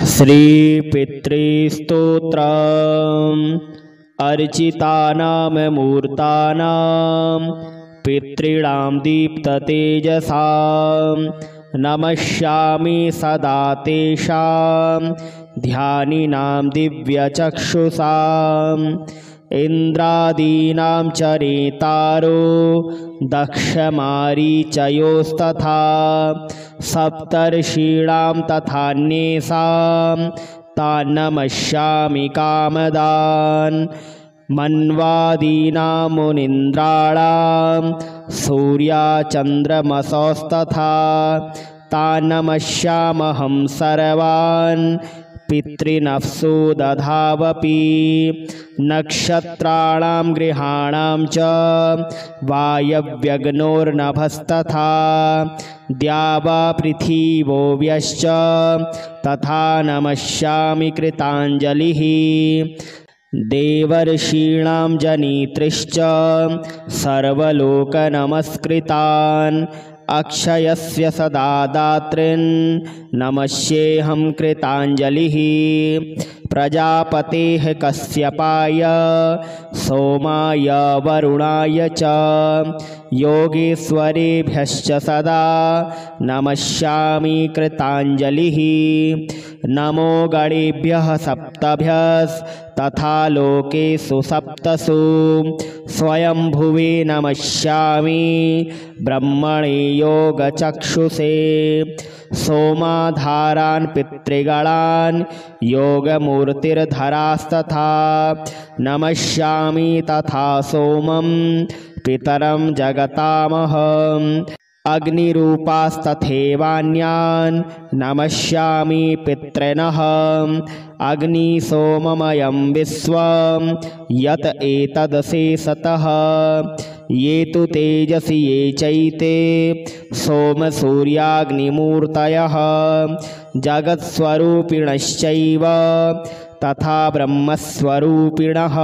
श्रीपितृस्तोत्रम् अर्चितानां मूर्तानां पितॄणां दीप्ततेजसां नमस्यामि सदा तेषां ध्यानिनां दिव्यचक्षुषाम् इन्द्रादीनां च नेतारो दक्षमारीचयोस्तथा सप्तर्षीणां तथान्येषां तान् नमस्यामि कामदान् मन्वादीनां मुनीन्द्राणां सूर्याचन्द्रमसोस्तथा तान् नमस्यामहं सर्वान् पितृनफसो दधावपि नक्षत्राणां ग्रहाणां च वायव्यग्नोर्नभस्तथा द्यावा पृथिवोऽव्यश्च तथा नमस्यामि कृताञ्जलिः देवर्षीणां जनित्रीश्च सर्वलोकनमस्कृतान् अक्षयस्य सदा दातॄन् नमस्येऽहं कृताञ्जलिः प्रजापतेः कश्यपाय सोमाय वरुणाय च योगेश्वरेभ्यश्च सदा नमस्यामि कृताञ्जलिः नमो गणेभ्यः सप्तभ्यस्तथा लोकेषु सप्तसु स्वयंभुवे नमस्यामि ब्रह्मणे योगचक्षुषे सोमाधारान् पितृगणान् योगमूर्तिर्धरास्तथा नमस्यामि तथा सोमं पितरं जगतामहम् अग्निरूपास्तथैवान्यान् नमस्यामि पितॄनः अग्निसोममयं विश्वं यत एतदशेषतः ये तु तेजसि ये चैते सोमसूर्याग्निमूर्तयः जगत्स्वरूपिणश्चैव तथा ब्रह्मस्वरूपिणः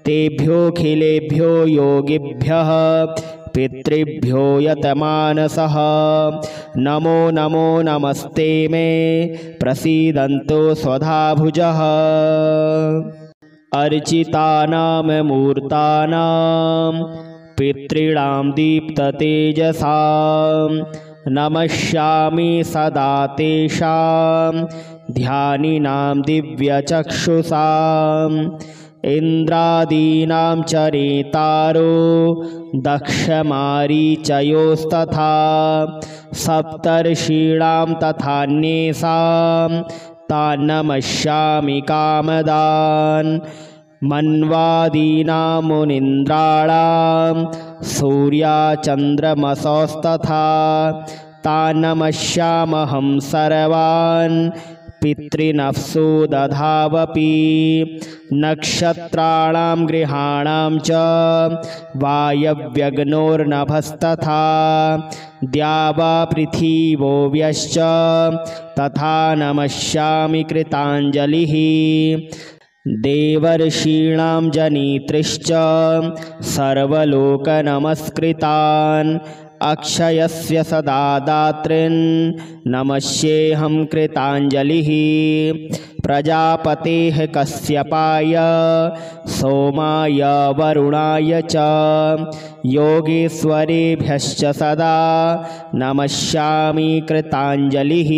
तेभ्योऽखिलेभ्यो योगिभ्यः पितृभ्यो यतमानसः नमो नमो नमस्ते मे प्रसीदन्तु स्वधाभुजः अर्चितानां मूर्तानां पितॄणां दीप्ततेजसां नमस्यामि सदा तेषां ध्यानिनां दिव्यचक्षुषाम् इन्द्रादीनां च नेतारो दक्षमारीचयोस्तथा सप्तर्षीणां तथान्येषां तान् नमस्यामि कामदान् मन्वादीनां मुनीन्द्राणां सूर्याचन्द्रमसोस्तथा तान् नमस्यामहं सर्वान् पितृनफसो दधावपि नक्षत्राणां ग्रहाणां च वायव्यग्नोर्नभस्तथा द्यावा पृथिवोऽव्यश्च तथा नमस्यामि कृताञ्जलिः देवर्षीणां जनित्रीश्च सर्वलोकनमस्कृतान् अक्षयस्य सदा दातॄन् नमस्येऽहं कृताञ्जलिः प्रजापतेः कश्यपाय सोमाय वरुणाय च योगेश्वरेभ्यश्च सदा नमस्यामि कृताञ्जलिः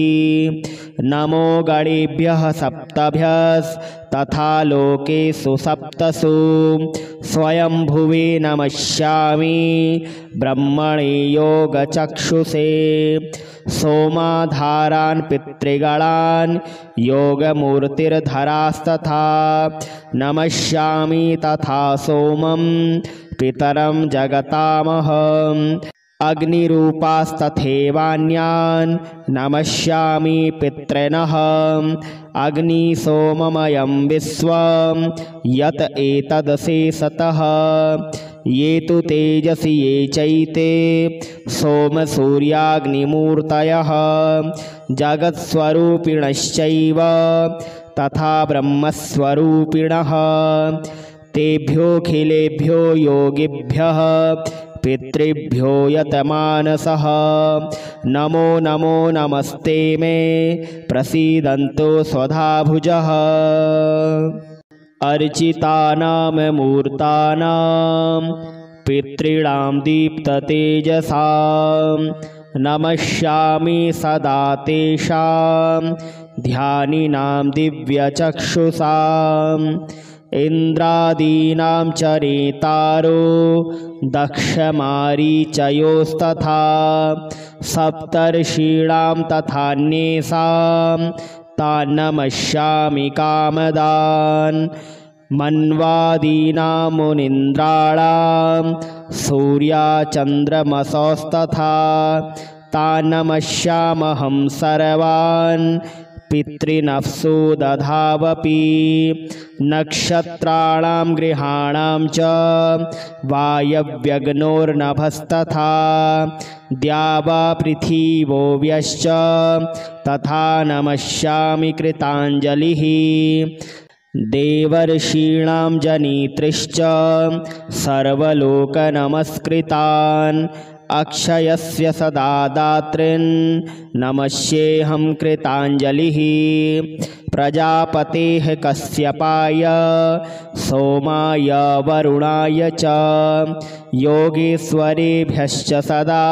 नमो गणेभ्यः सप्तभ्यस्तथा लोकेषु सप्तसु स्वयंभुवे नमस्यामि ब्रह्मणे योगचक्षुषे सोमाधारान् पितृगणान् योगमूर्तिर्धरास्तथा नमस्यामि तथा सोमं पितरं जगतामहम् अग्निरूपास्तथैवान्यान् नमस्यामि पितॄनः अग्निसोममयं विश्वं यत एतदशेषतः ये तु तेजसि ये चैते सोमसूर्याग्निमूर्तयः जगत्स्वरूपिणश्चैव तथा ब्रह्मस्वरूपिणः तेभ्योऽखिलेभ्यो योगिभ्यः पितृभ्यो यतमानसः नमो नमो नमस्ते मे प्रसीदन्तु स्वधाभुजः अर्चितानां मूर्तानां पितॄणां दीप्ततेजसां नमस्यामि सदा तेषां ध्यानिनां दिव्यचक्षुषाम् इन्द्रादीनां च नेतारो दक्षमारीचयोस्तथा सप्तर्षीणां तथान्येषां तान् नमस्यामि कामदान् मन्वादीनां मुनीन्द्राणां सूर्याचन्द्रमसोस्तथा तान् नमस्यामहं सर्वान् पितृनफ्सो दधावपि नक्षत्राणां ग्रहाणां च वायव्यग्नोर्नभस्तथा द्यावा पृथिवोऽव्यश्च तथा नमस्यामि कृताञ्जलिः देवर्षीणां जनित्रीश्च सर्वलोकनमस्कृतान् अक्षयस्य सदा दातॄन् नमस्येऽहं कृताञ्जलिः प्रजापतेः कश्यपाय सोमाय वरुणाय च योगेश्वरेभ्यश्च सदा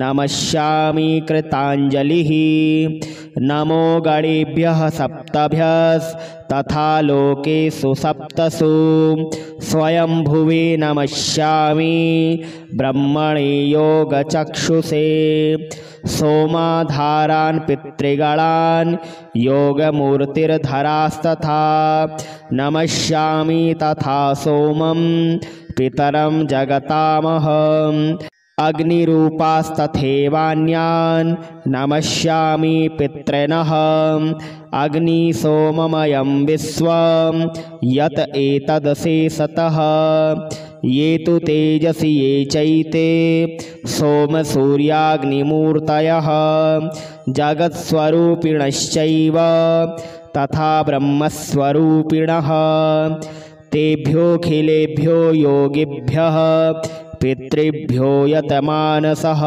नमस्यामि कृताञ्जलिः नमो गणेभ्यः सप्तभ्यस्तथा लोकेषु सप्तसु स्वयंभुवे नमस्यामि ब्रह्मणे योगचक्षुषे सोमाधारान् पितृगणान् योगमूर्तिर्धरास्तथा नमस्यामि तथा सोमं पितरं जगतामहम् अग्निरूपास्तथैवान्यान् नमस्यामि पितॄनः अग्निसोममयं विश्वं यत् एतदशेषतः ये तु तेजसि ये चैते सोमसूर्याग्निमूर्तयः जगत्स्वरूपिणश्चैव तथा ब्रह्मस्वरूपिणः तेभ्योऽखिलेभ्यो योगिभ्यः पितृभ्यो यतमानसः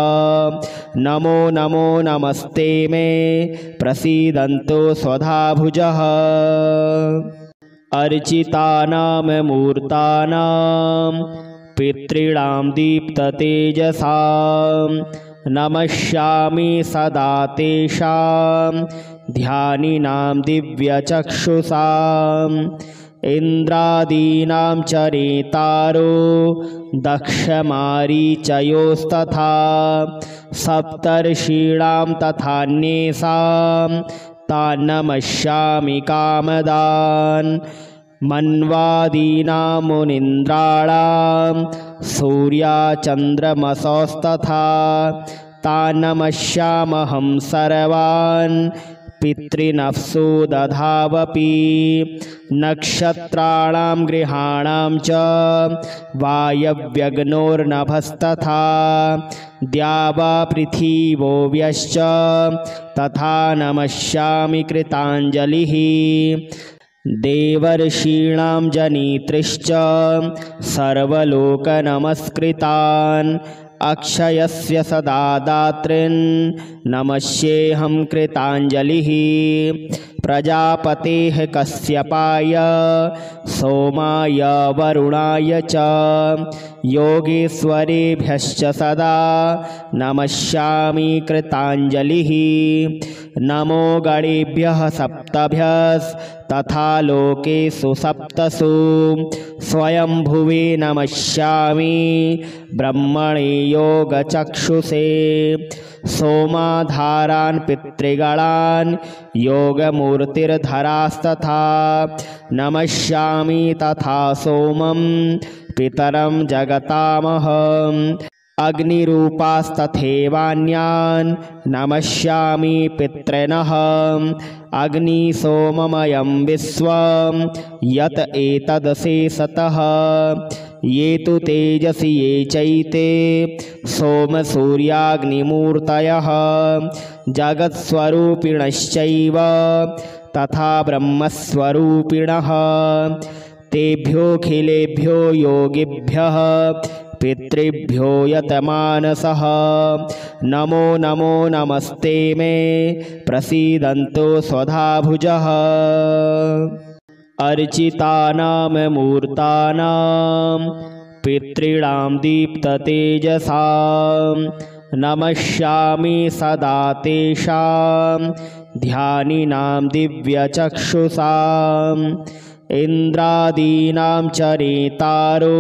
नमो नमो नमस्ते मे प्रसीदन्तु स्वधाभुजः अर्चितानां मूर्तानां पितॄणां दीप्ततेजसां नमस्यामि सदा तेषां ध्यानिनां दिव्यचक्षुषाम् इन्द्रादीनां च नेतारो दक्षमारीचयोस्तथा सप्तर्षीणां तथान्येषां तान् नमस्यामि कामदान् मन्वादीनां मुनीन्द्राणां सूर्याचन्द्रमसोस्तथा तान् नमस्यामहं सर्वान् पितृनफ्सो दधावपि नक्षत्राणां ग्रहाणां च वायव्यग्नोर्नभस्तथा द्यावा पृथिवोऽव्यश्च तथा नमस्यामि कृताञ्जलिः देवर्षीणां जनित्रीश्च सर्वलोकनमस्कृतान् अक्षयस्य सदा दातॄन् नमस्येऽहं कृताञ्जलिः प्रजापतेः कश्यपाय सोमाय वरुणाय च योगेश्वरेभ्यश्च सदा नमस्यामि कृताञ्जलिः नमो गणेभ्यः सप्तभ्यस्तथा लोकेषु सप्तसु स्वयंभुवे नमस्यामि ब्रह्मणे योगचक्षुषे सोमाधारान् पितृगणान् योगमूर्तिर्धरास्तथा नमस्यामि तथा सोमं पितरं जगतामहम् अग्निरूपास्तथैवान्यान् नमस्यामि पितॄनः अग्निसोममयं विश्वं यत् एतदशेषतः ये तु तेजसि ये चैते सोमसूर्याग्निमूर्तयः जगत्स्वरूपिणश्चैव तथा ब्रह्मस्वरूपिणः तेभ्योऽखिलेभ्यो योगिभ्यः पितृभ्यो यतमानसः नमो नमो नमस्ते मे प्रसीदन्तु स्वधाभुजः अर्चितानां मूर्तानां पितॄणां दीप्ततेजसां नमस्यामि सदा तेषां ध्यानिनां दिव्यचक्षुषाम् इन्द्रादीनां च नेतारो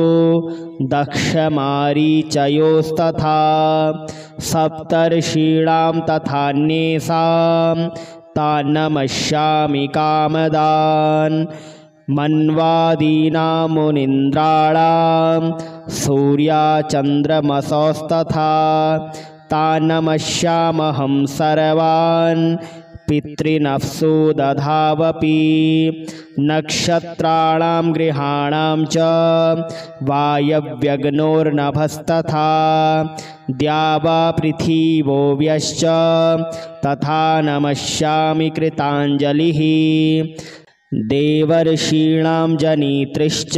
दक्षमारीचयोस्तथा सप्तर्षीणां तथान्येषां तान् नमस्यामि कामदान् मन्वादीनां मुनीन्द्राणां सूर्याचन्द्रमसोस्तथा तान् नमस्यामहं सर्वान् पितृनफ्सो दधावपि नक्षत्राणां ग्रहाणां च वायव्यग्नोर्नभस्तथा द्यावा पृथिवोऽव्यश्च तथा नमस्यामि कृताञ्जलिः देवर्षीणां जनित्रीश्च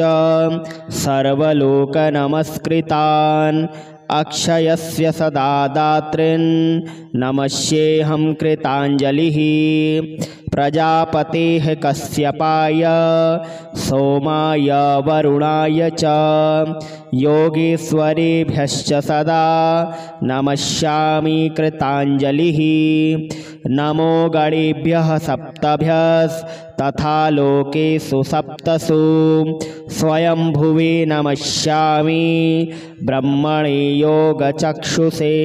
सर्वलोकनमस्कृतान् अक्षयस्य सदा दातॄन् नमस्येऽहं कृताञ्जलिः प्रजापतेः कश्यपाय सोमाय वरुणाय च योगेश्वरेभ्यश्च सदा नमस्यामि कृताञ्जलिः नमो गणेभ्यः सप्तभ्यस्तथा लोकेषु सप्तसु स्वयंभुवे नमस्यामि ब्रह्मणे योगचक्षुषे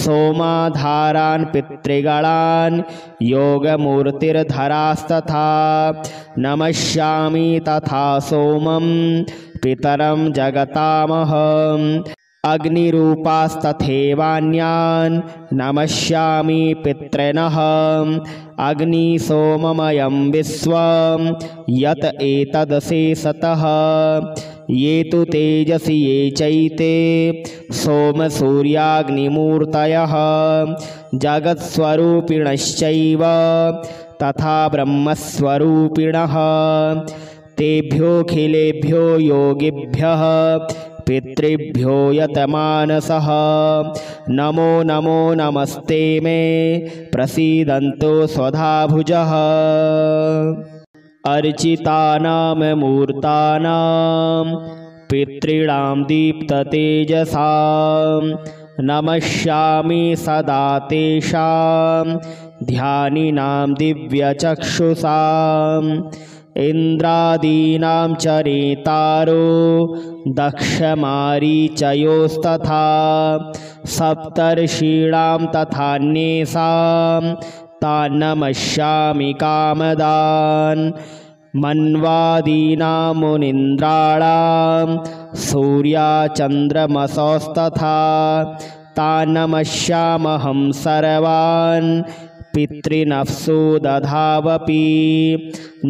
सोमाधारान् पितृगणान् योगमूर्तिर्धरास्तथा नमस्यामि तथा सोमं पितरं जगतामहम् अग्निरूपास्तथैवान्यान् नमस्यामि पितॄनः अग्निसोममयं विश्वं यत् एतदशेषतः ये तु तेजसि ये चैते सोमसूर्याग्निमूर्तयः जगत्स्वरूपिणश्चैव तथा ब्रह्मस्वरूपिणः तेभ्योऽखिलेभ्यो योगिभ्यः पितृभ्यो यतमानसः नमो नमो नमस्ते मे प्रसीदन्तु स्वधाभुजः अर्चितानां मूर्तानां पितॄणां दीप्ततेजसां नमस्यामि सदा तेषां ध्यानिनां दिव्यचक्षुषाम् इन्द्रादीनां च नेतारो दक्षमारीचयोस्तथा सप्तर्षीणां तथान्येषां तान् नमस्यामि कामदान् मन्वादीनां मुनीन्द्राणां सूर्याचन्द्रमसोस्तथा तान् नमस्यामहं सर्वान् पितृनफ्सो दधावपि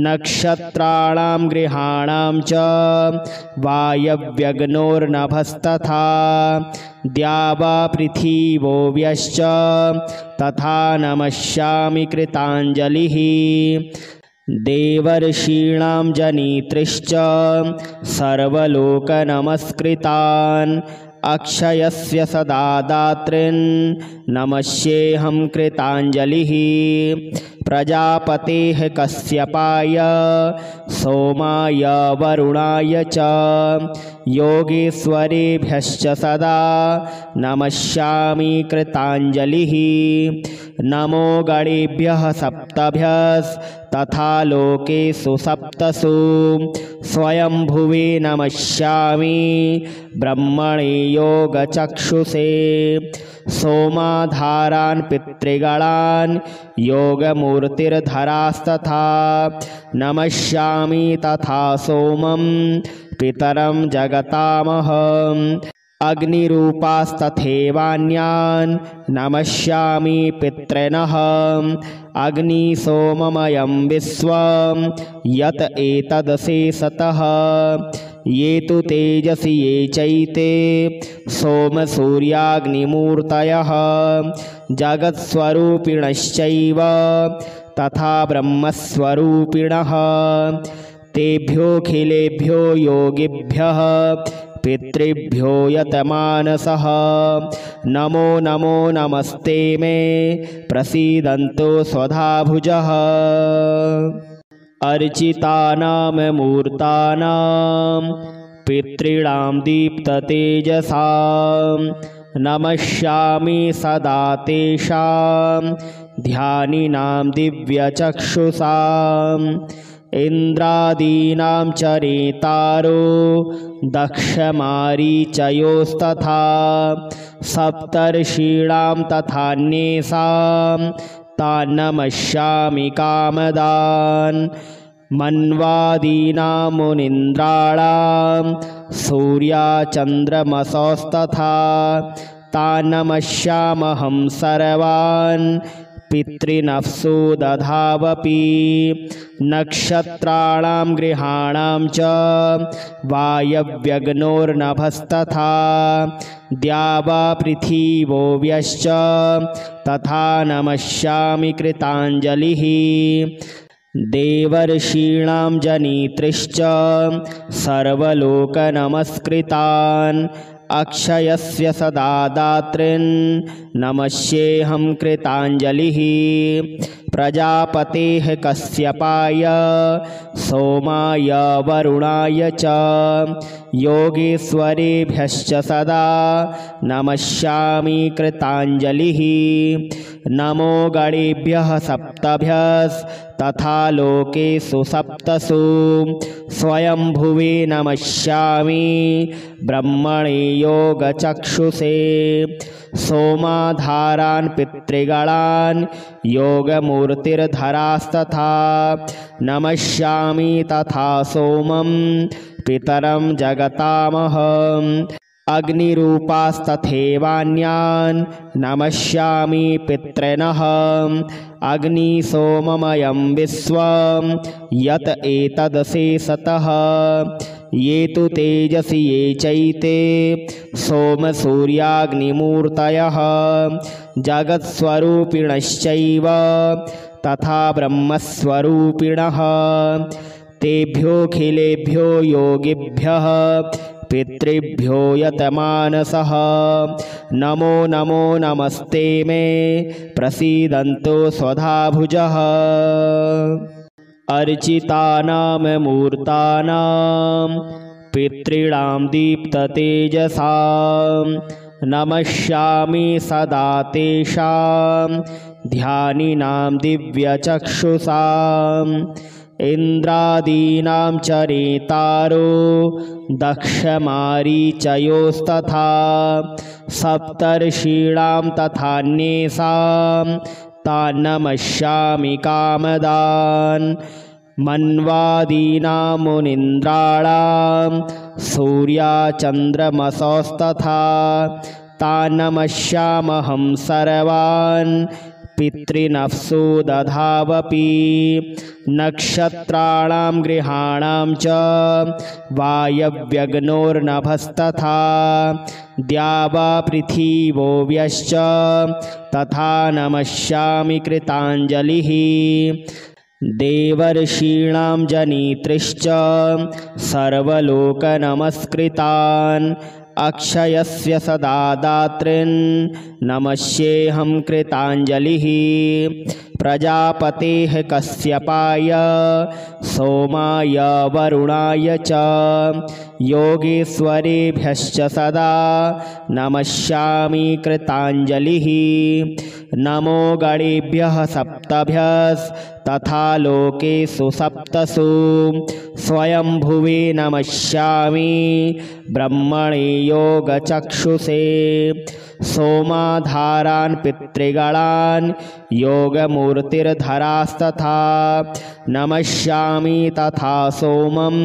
नक्षत्राणां ग्रहाणां च वायव्यग्नोर्नभस्तथा द्यावा पृथिवोऽव्यश्च तथा नमस्यामि कृताञ्जलिः देवर्षीणां जनित्रीश्च सर्वलोकनमस्कृतान् अक्षयस्य सदा दातॄन् नमस्येऽहं कृताञ्जलिः प्रजापतेः कश्यपाय सोमाय वरुणाय च योगेश्वरेभ्यश्च सदा नमस्यामि कृताञ्जलिः नमो गणेभ्यः सप्तभ्यस्तथा लोकेषु सप्तसु स्वयंभुवे नमस्यामि ब्रह्मणे योगचक्षुषे सोमाधारान् पितृगणान् योगमूर्तिर्धरास्तथा नमस्यामि तथा सोमं पितरं जगतामहम् अग्निरूपास्तथैवान्यान् नमस्यामि पितॄनः अग्निसोममयं विश्वं यत् एतदशेषतः ये तु तेजसि ये चैते सोमसूर्याग्निमूर्तयः जगत्स्वरूपिणश्चैव तथा ब्रह्मस्वरूपिणः तेभ्योऽखिलेभ्यो योगिभ्यः पितृभ्यो यतमानसः नमो नमो नमस्ते मे प्रसीदन्तु स्वधाभुजः अर्चितानां मूर्तानां पितॄणां दीप्ततेजसां नमस्यामि सदा तेषां ध्यानिनां दिव्यचक्षुषाम् इन्द्रादीनां च रेतारो दक्षमारीचयोस्तथा सप्तर्षीणां तथान्येषां तान् नमस्यामि कामदान् मन्वादीनां मुनीन्द्राणां सूर्याचन्द्रमसोस्तथा तान् नमस्यामहं सर्वान् पितृनफ्सो दधावपि नक्षत्राणां ग्रहाणां च वायव्यग्नोर्नभस्तथा द्यावा पृथिवोऽव्यश्च तथा नमस्यामि कृताञ्जलिः देवर्षीणां जनित्रीश्च सर्वलोकनमस्कृतान् अक्षयस्य सदा दातॄन् नमस्येऽहं कृताञ्जलिः प्रजापतेः कश्यपाय सोमाय वरुणाय च योगेश्वरेभ्यश्च सदा नमस्यामि कृताञ्जलिः नमो गणेभ्यः सप्तभ्यस्तथा लोकेषु सप्तसु स्वयंभुवे नमस्यामि ब्रह्मणे योगचक्षुषे सोमाधारान् पितृगणान् योगमूर्तिर्धरास्तथा नमस्यामि तथा सोमं पितरं जगतामहम् अग्निरूपास्तथैवान्यान् नमस्यामि पितॄनः अग्निसोममयं विश्वं यत एतदशेषतः ये तु तेजसि ये चैते सोमसूर्याग्निमूर्तयः जगत्स्वरूपिणश्चैव तथा ब्रह्मस्वरूपिणः तेभ्योऽखिलेभ्यो योगिभ्यः पितृभ्यो यतमानसः नमो नमो नमस्ते मे प्रसीदन्तु स्वधाभुजः अर्चितानां मूर्तानां पितॄणां दीप्ततेजसां नमस्यामि सदा तेषां ध्यानिनां दिव्यचक्षुषाम् इन्द्रादीनां च रेतारो दक्षमारीचयोस्तथा सप्तर्षीणां तथान्येषां तान् नमस्यामि कामदान् मन्वादीनां मुनीन्द्राणां सूर्याचन्द्रमसोस्तथा तान् नमस्यामहं सर्वान् पितृनफ्सो दधावपि नक्षत्राणां ग्रहाणां च वायव्यग्नोर्नभस्तथा द्यावा पृथिवोऽव्यश्च तथा नमस्यामि कृताञ्जलिः देवर्षीणां जनित्रीश्च सर्वलोकनमस्कृतान् अक्षयस्य सदा दातॄन् नमस्येऽहं कृताञ्जलिः प्रजापतेः कश्यपाय सोमाय वरुणाय च योगेश्वरेभ्यश्च सदा नमस्यामि कृताञ्जलिः नमो गणेभ्यः सप्तभ्यस्तथा लोकेषु सप्तसु स्वयंभुवे नमस्यामि ब्रह्मणे योगचक्षुषे सोमाधारान् पितृगणान् योगमूर्तिर्धरास्तथा नमस्यामि तथा सोमं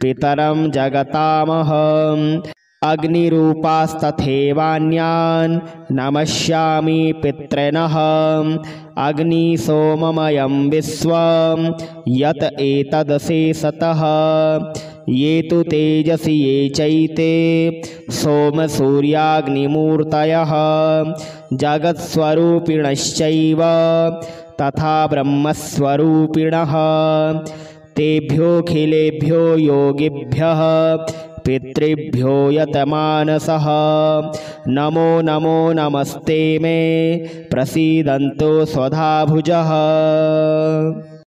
पितरं जगतामहम् अग्निरूपास्तथैवान्यान् नमस्यामि पितॄनः अग्निसोममयं विश्वं यत एतदशेषतः ये तु तेजसि ये चैते सोमसूर्याग्निमूर्तयः जगत्स्वरूपिणश्चैव तथा ब्रह्मस्वरूपिणः तेभ्योऽखिलेभ्यो योगिभ्यः पितृभ्यो यतमानसः नमो नमो नमस्ते मे प्रसीदन्तु स्वधाभुजः।